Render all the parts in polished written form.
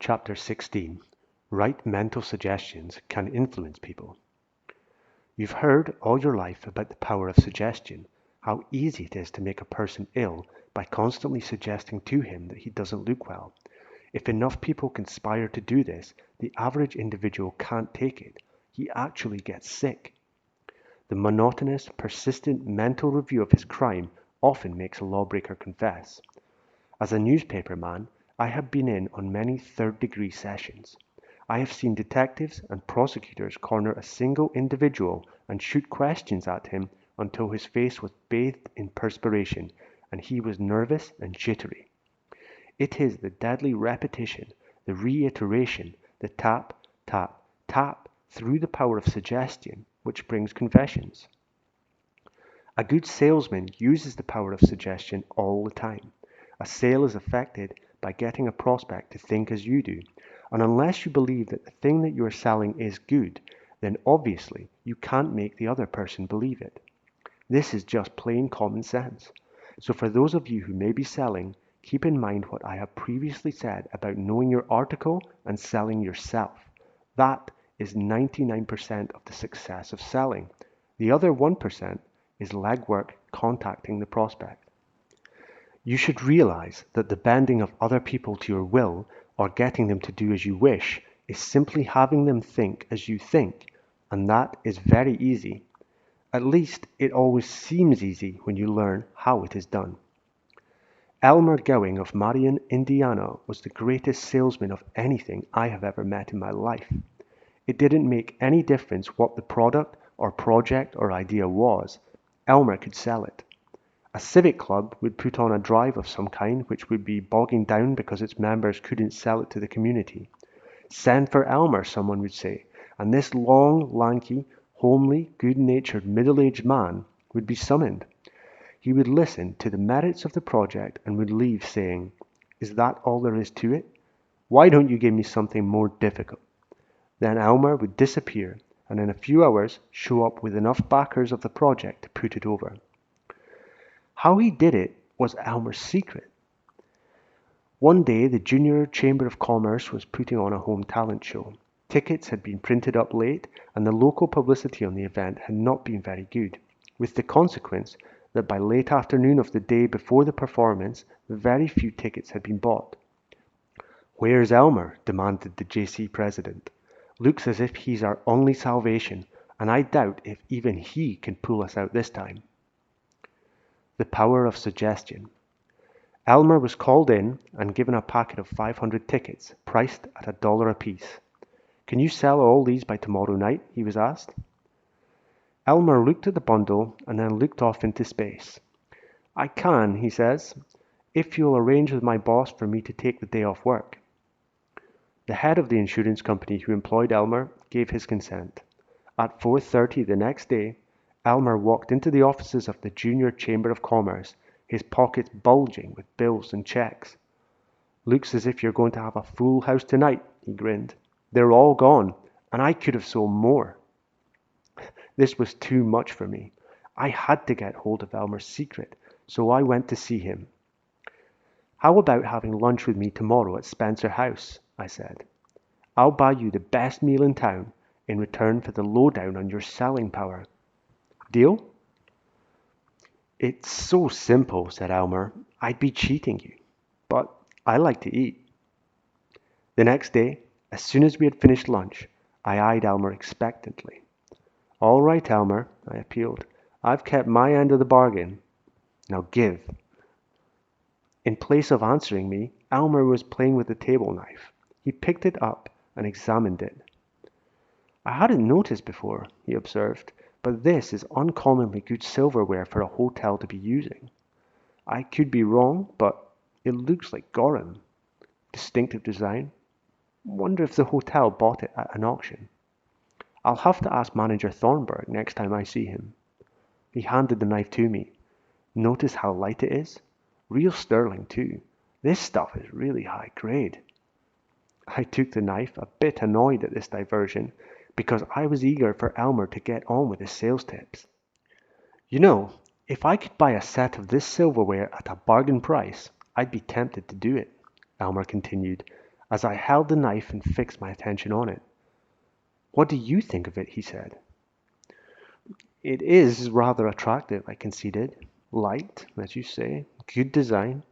Chapter 16. Right mental suggestions can influence people. You've heard all your life about the power of suggestion, how easy it is to make a person ill by constantly suggesting to him that he doesn't look well. If enough people conspire to do this, the average individual can't take it. He actually gets sick. The monotonous, persistent mental review of his crime often makes a lawbreaker confess. As a newspaper man, I have been in on many third-degree sessions. I have seen detectives and prosecutors corner a single individual and shoot questions at him until his face was bathed in perspiration and he was nervous and jittery. It is the deadly repetition, the reiteration, the tap, tap, tap through the power of suggestion which brings confessions. A good salesman uses the power of suggestion all the time. A sale is affected by getting a prospect to think as you do, and unless you believe that the thing that you are selling is good, then obviously you can't make the other person believe it. This is just plain common sense. So for those of you who may be selling, keep in mind what I have previously said about knowing your article and selling yourself. That is 99% of the success of selling. The other 1% is legwork contacting the prospect. You should realize that the bending of other people to your will or getting them to do as you wish is simply having them think as you think, and that is very easy. At least it always seems easy when you learn how it is done. Elmer Gowing of Marion, Indiana was the greatest salesman of anything I have ever met in my life. It didn't make any difference what the product or project or idea was. Elmer could sell it. A civic club would put on a drive of some kind which would be bogging down because its members couldn't sell it to the community. Send for Elmer, someone would say, and this long, lanky, homely, good-natured, middle-aged man would be summoned. He would listen to the merits of the project and would leave saying, "Is that all there is to it? Why don't you give me something more difficult?" Then Elmer would disappear and in a few hours show up with enough backers of the project to put it over. How he did it was Elmer's secret. One day the Junior Chamber of Commerce was putting on a home talent show. Tickets had been printed up late and the local publicity on the event had not been very good, with the consequence that by late afternoon of the day before the performance, very few tickets had been bought. "Where's Elmer?" demanded the JC president. "Looks as if he's our only salvation, and I doubt if even he can pull us out this time." The power of suggestion. Elmer was called in and given a packet of 500 tickets, priced at $1 apiece. "Can you sell all these by tomorrow night?" he was asked. Elmer looked at the bundle and then looked off into space. "I can," he says, "if you'll arrange with my boss for me to take the day off work." The head of the insurance company who employed Elmer gave his consent. At 4:30 the next day, Elmer walked into the offices of the Junior Chamber of Commerce, his pockets bulging with bills and checks. "Looks as if you're going to have a full house tonight," he grinned. "They're all gone, and I could have sold more." This was too much for me. I had to get hold of Elmer's secret, so I went to see him. "How about having lunch with me tomorrow at Spencer House?" I said. "I'll buy you the best meal in town in return for the lowdown on your selling power. Deal?" "It's so simple," said Elmer. "I'd be cheating you. But I like to eat." The next day, as soon as we had finished lunch, I eyed Elmer expectantly. "All right, Elmer," I appealed. "I've kept my end of the bargain. Now give." In place of answering me, Elmer was playing with the table knife. He picked it up and examined it. "I hadn't noticed before," he observed, "but this is uncommonly good silverware for a hotel to be using. I could be wrong, but it looks like Goran. Distinctive design. Wonder if the hotel bought it at an auction. I'll have to ask Manager Thornburg next time I see him." He handed the knife to me. "Notice how light it is? Real sterling, too. This stuff is really high grade." I took the knife, a bit annoyed at this diversion, because I was eager for Elmer to get on with his sales tips. "You know, if I could buy a set of this silverware at a bargain price, I'd be tempted to do it," Elmer continued, as I held the knife and fixed my attention on it. "What do you think of it?" he said. "It is rather attractive," I conceded. "Light, as you say, good design.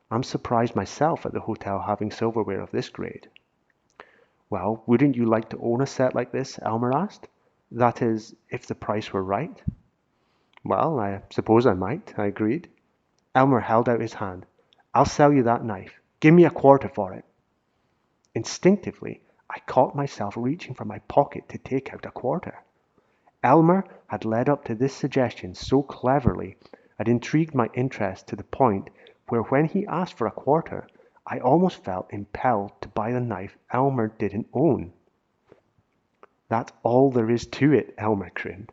I'm surprised myself at the hotel having silverware of this grade." "Well, wouldn't you like to own a set like this?" Elmer asked. "That is, if the price were right." "Well, I suppose I might," I agreed. Elmer held out his hand. "I'll sell you that knife. Give me a quarter for it." Instinctively, I caught myself reaching for my pocket to take out a quarter. Elmer had led up to this suggestion so cleverly, it intrigued my interest to the point where when he asked for a quarter, I almost felt impelled to buy the knife Elmer didn't own. "That's all there is to it," Elmer grinned.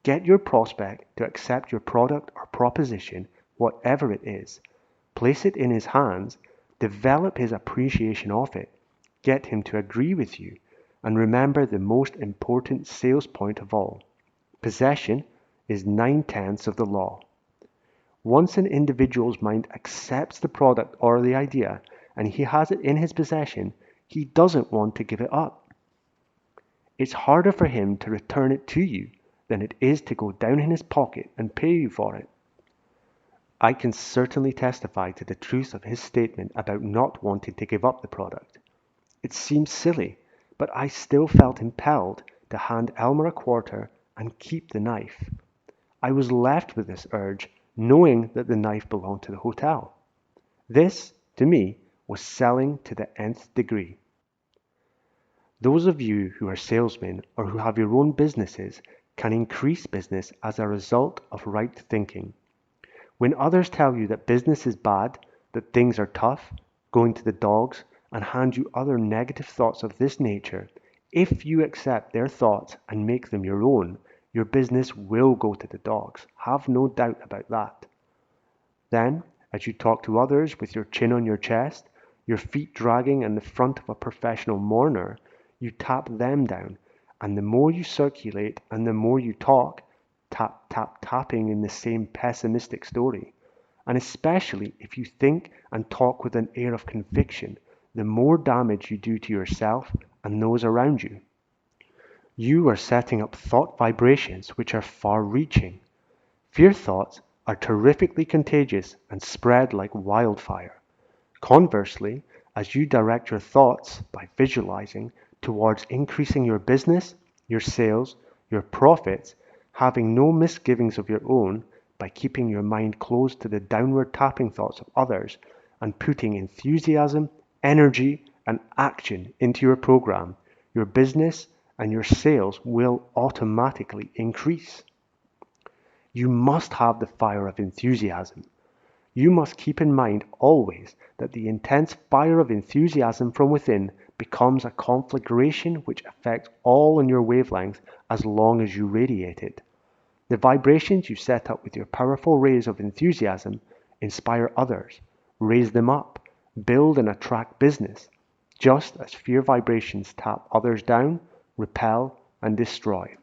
"Get your prospect to accept your product or proposition, whatever it is. Place it in his hands, develop his appreciation of it, get him to agree with you, and remember the most important sales point of all. Possession is 9/10 of the law. Once an individual's mind accepts the product or the idea, and he has it in his possession, he doesn't want to give it up. It's harder for him to return it to you than it is to go down in his pocket and pay you for it." I can certainly testify to the truth of his statement about not wanting to give up the product. It seemed silly, but I still felt impelled to hand Elmer a quarter and keep the knife. I was left with this urge, knowing that the knife belonged to the hotel. This, to me, was selling to the nth degree. Those of you who are salesmen or who have your own businesses can increase business as a result of right thinking. When others tell you that business is bad, that things are tough, going to the dogs, and hand you other negative thoughts of this nature, if you accept their thoughts and make them your own, your business will go to the dogs. Have no doubt about that. Then, as you talk to others with your chin on your chest, your feet dragging in the front of a professional mourner, you tap them down, and the more you circulate and the more you talk, tap, tap, tapping in the same pessimistic story. And especially if you think and talk with an air of conviction, the more damage you do to yourself and those around you. You are setting up thought vibrations which are far-reaching. Fear thoughts are terrifically contagious and spread like wildfire. Conversely, as you direct your thoughts by visualizing towards increasing your business, your sales, your profits, having no misgivings of your own, by keeping your mind closed to the downward tapping thoughts of others, and putting enthusiasm, energy, and action into your program, your business and your sales will automatically increase. You must have the fire of enthusiasm. You must keep in mind always that the intense fire of enthusiasm from within becomes a conflagration which affects all on your wavelength as long as you radiate it. The vibrations you set up with your powerful rays of enthusiasm inspire others, raise them up, build and attract business, just as fear vibrations tap others down, repel, and destroy.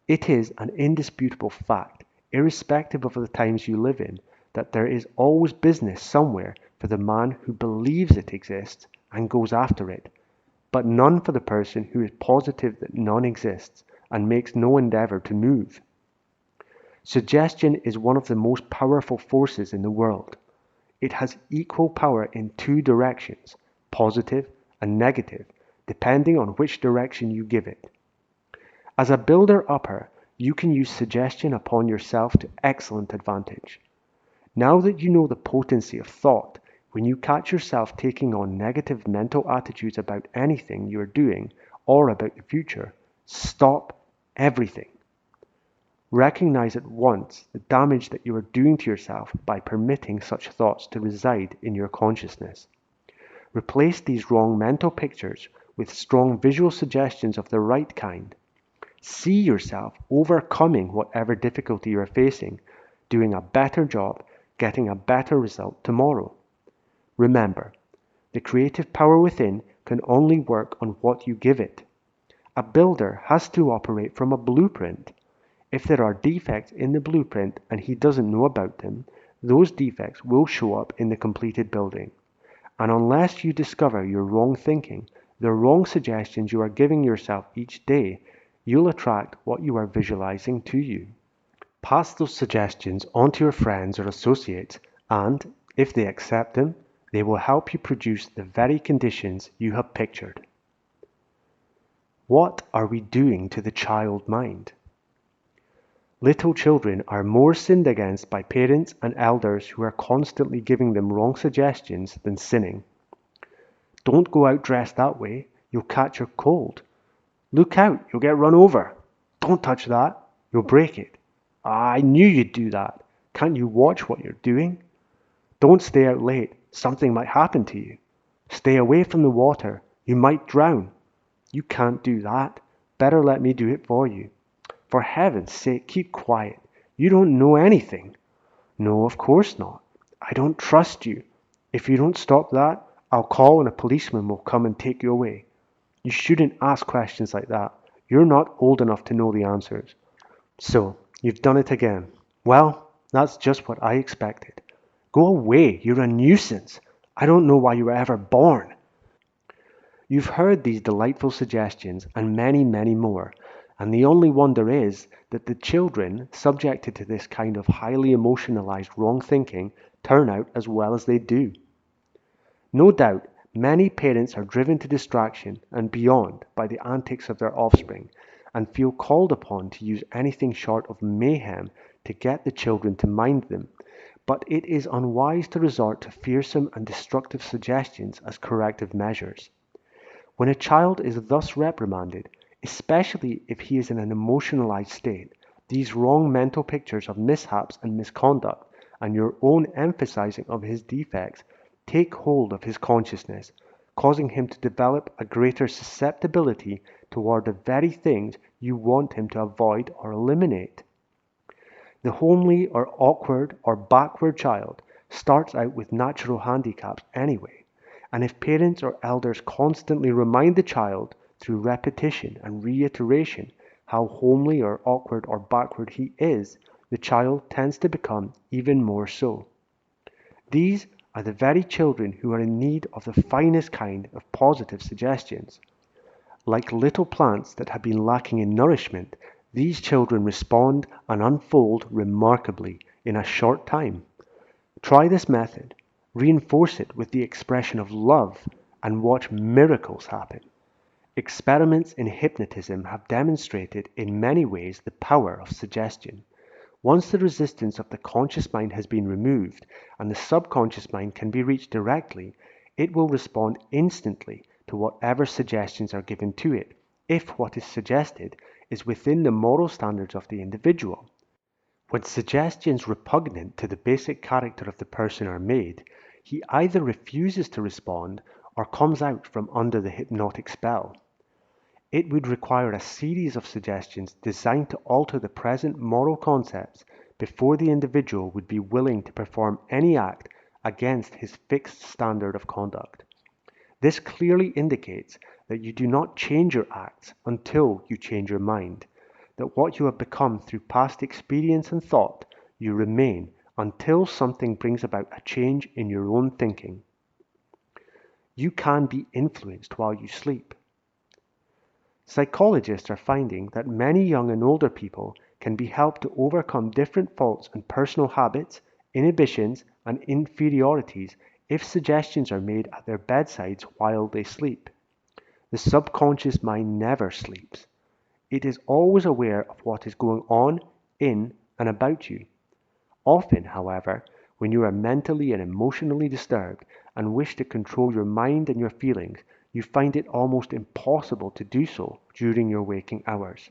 It is an indisputable fact, irrespective of the times you live in, that there is always business somewhere for the man who believes it exists and goes after it, but none for the person who is positive that none exists and makes no endeavor to move. Suggestion is one of the most powerful forces in the world. It has equal power in two directions, positive and negative, depending on which direction you give it. As a builder-upper, you can use suggestion upon yourself to excellent advantage. Now that you know the potency of thought, when you catch yourself taking on negative mental attitudes about anything you are doing or about the future, stop everything. Recognize at once the damage that you are doing to yourself by permitting such thoughts to reside in your consciousness. Replace these wrong mental pictures with strong visual suggestions of the right kind. See yourself overcoming whatever difficulty you are facing, doing a better job, getting a better result tomorrow. Remember, the creative power within can only work on what you give it. A builder has to operate from a blueprint. If there are defects in the blueprint and he doesn't know about them, those defects will show up in the completed building. And unless you discover your wrong thinking, the wrong suggestions you are giving yourself each day, you'll attract what you are visualizing to you. Pass those suggestions on to your friends or associates, and if they accept them, they will help you produce the very conditions you have pictured. What are we doing to the child mind? Little children are more sinned against by parents and elders who are constantly giving them wrong suggestions than sinning. Don't go out dressed that way, you'll catch your cold. Look out, you'll get run over. Don't touch that, you'll break it. I knew you'd do that. Can't you watch what you're doing? Don't stay out late, something might happen to you. Stay away from the water, you might drown. You can't do that. Better let me do it for you. For heaven's sake, keep quiet. You don't know anything. No, of course not. I don't trust you. If you don't stop that, I'll call and a policeman will come and take you away. You shouldn't ask questions like that. You're not old enough to know the answers. So, you've done it again. Well, that's just what I expected. Go away, you're a nuisance. I don't know why you were ever born. You've heard these delightful suggestions and many, many more, and the only wonder is that the children subjected to this kind of highly emotionalized wrong thinking turn out as well as they do. No doubt, many parents are driven to distraction and beyond by the antics of their offspring and feel called upon to use anything short of mayhem to get the children to mind them, but it is unwise to resort to fearsome and destructive suggestions as corrective measures. When a child is thus reprimanded, especially if he is in an emotionalized state, these wrong mental pictures of mishaps and misconduct, and your own emphasizing of his defects, take hold of his consciousness, causing him to develop a greater susceptibility toward the very things you want him to avoid or eliminate. The homely or awkward or backward child starts out with natural handicaps anyway, and if parents or elders constantly remind the child through repetition and reiteration how homely or awkward or backward he is, the child tends to become even more so. These are the very children who are in need of the finest kind of positive suggestions. Like little plants that have been lacking in nourishment, these children respond and unfold remarkably in a short time. Try this method, reinforce it with the expression of love, and watch miracles happen. Experiments in hypnotism have demonstrated in many ways the power of suggestion. Once the resistance of the conscious mind has been removed and the subconscious mind can be reached directly, it will respond instantly to whatever suggestions are given to it, if what is suggested is within the moral standards of the individual. When suggestions repugnant to the basic character of the person are made, he either refuses to respond or comes out from under the hypnotic spell. It would require a series of suggestions designed to alter the present moral concepts before the individual would be willing to perform any act against his fixed standard of conduct. This clearly indicates that you do not change your acts until you change your mind, that what you have become through past experience and thought, you remain until something brings about a change in your own thinking. You can be influenced while you sleep. Psychologists are finding that many young and older people can be helped to overcome different faults and personal habits, inhibitions, and inferiorities if suggestions are made at their bedsides while they sleep. The subconscious mind never sleeps. It is always aware of what is going on in and about you. Often, however, when you are mentally and emotionally disturbed and wish to control your mind and your feelings, you find it almost impossible to do so during your waking hours.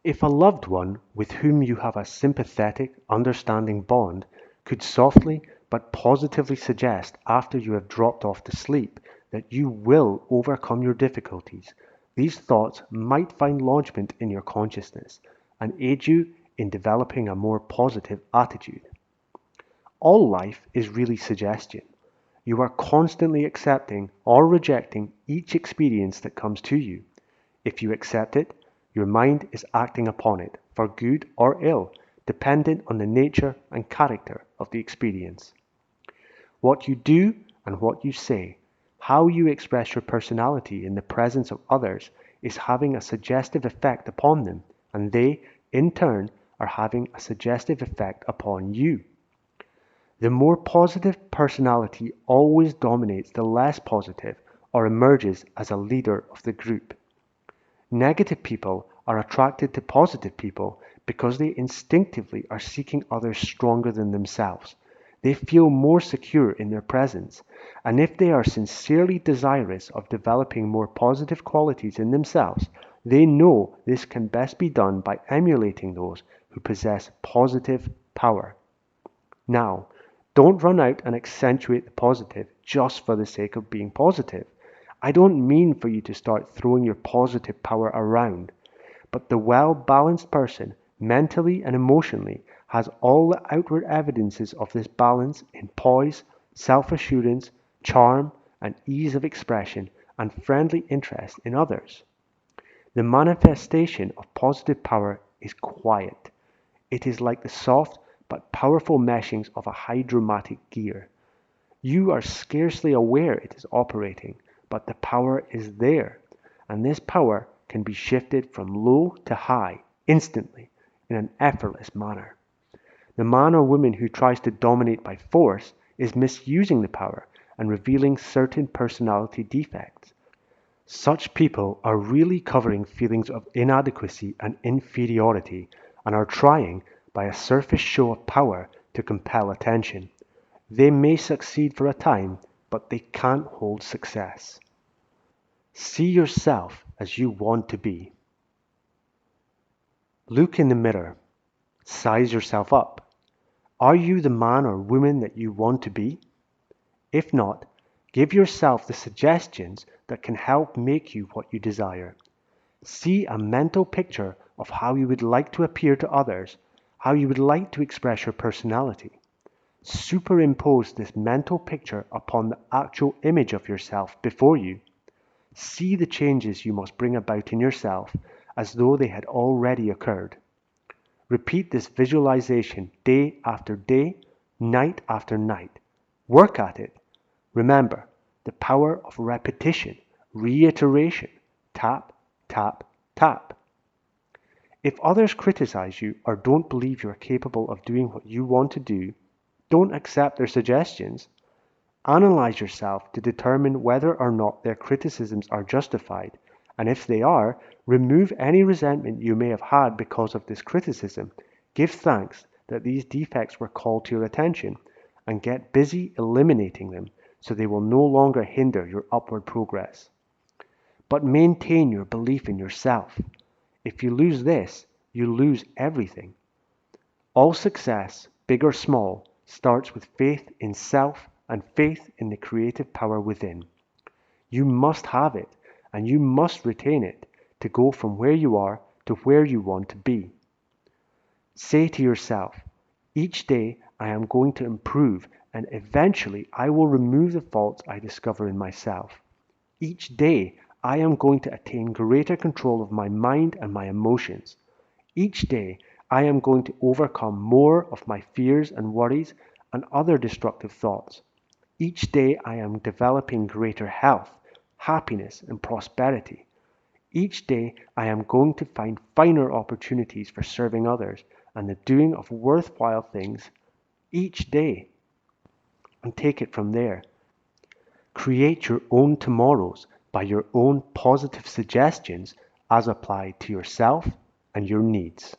If a loved one with whom you have a sympathetic, understanding bond could softly but positively suggest after you have dropped off to sleep that you will overcome your difficulties, these thoughts might find lodgment in your consciousness and aid you in developing a more positive attitude. All life is really suggestion. You are constantly accepting or rejecting each experience that comes to you. If you accept it, your mind is acting upon it, for good or ill, dependent on the nature and character of the experience. What you do and what you say, how you express your personality in the presence of others is having a suggestive effect upon them, and they, in turn, are having a suggestive effect upon you. The more positive personality always dominates the less positive or emerges as a leader of the group. Negative people are attracted to positive people because they instinctively are seeking others stronger than themselves. They feel more secure in their presence, and if they are sincerely desirous of developing more positive qualities in themselves, they know this can best be done by emulating those who possess positive power. Now, don't run out and accentuate the positive just for the sake of being positive. I don't mean for you to start throwing your positive power around, but the well-balanced person, mentally and emotionally, has all the outward evidences of this balance in poise, self-assurance, charm, and ease of expression, and friendly interest in others. The manifestation of positive power is quiet. It is like the soft but powerful meshings of a hydromatic gear. You are scarcely aware it is operating, but the power is there, and this power can be shifted from low to high instantly in an effortless manner. The man or woman who tries to dominate by force is misusing the power and revealing certain personality defects. Such people are really covering feelings of inadequacy and inferiority and are trying, by a surface show of power, to compel attention. They may succeed for a time, but they can't hold success. See yourself as you want to be. Look in the mirror. Size yourself up. Are you the man or woman that you want to be? If not, give yourself the suggestions that can help make you what you desire. See a mental picture of how you would like to appear to others, how you would like to express your personality. Superimpose this mental picture upon the actual image of yourself before you. See the changes you must bring about in yourself as though they had already occurred. Repeat this visualization day after day, night after night. Work at it. Remember the power of repetition, reiteration. Tap, tap, tap. If others criticize you or don't believe you are capable of doing what you want to do, don't accept their suggestions. Analyze yourself to determine whether or not their criticisms are justified, and if they are, remove any resentment you may have had because of this criticism. Give thanks that these defects were called to your attention, and get busy eliminating them so they will no longer hinder your upward progress. But maintain your belief in yourself. If you lose this, you lose everything. All success, big or small, starts with faith in self and faith in the creative power within. You must have it, and you must retain it to go from where you are to where you want to be. Say to yourself, each day I am going to improve, and eventually I will remove the faults I discover in myself. Each day I am going to attain greater control of my mind and my emotions. Each day I am going to overcome more of my fears and worries and other destructive thoughts. Each day I am developing greater health, happiness, and prosperity. Each day I am going to find finer opportunities for serving others and the doing of worthwhile things each day. And take it from there. Create your own tomorrows by your own positive suggestions as applied to yourself and your needs.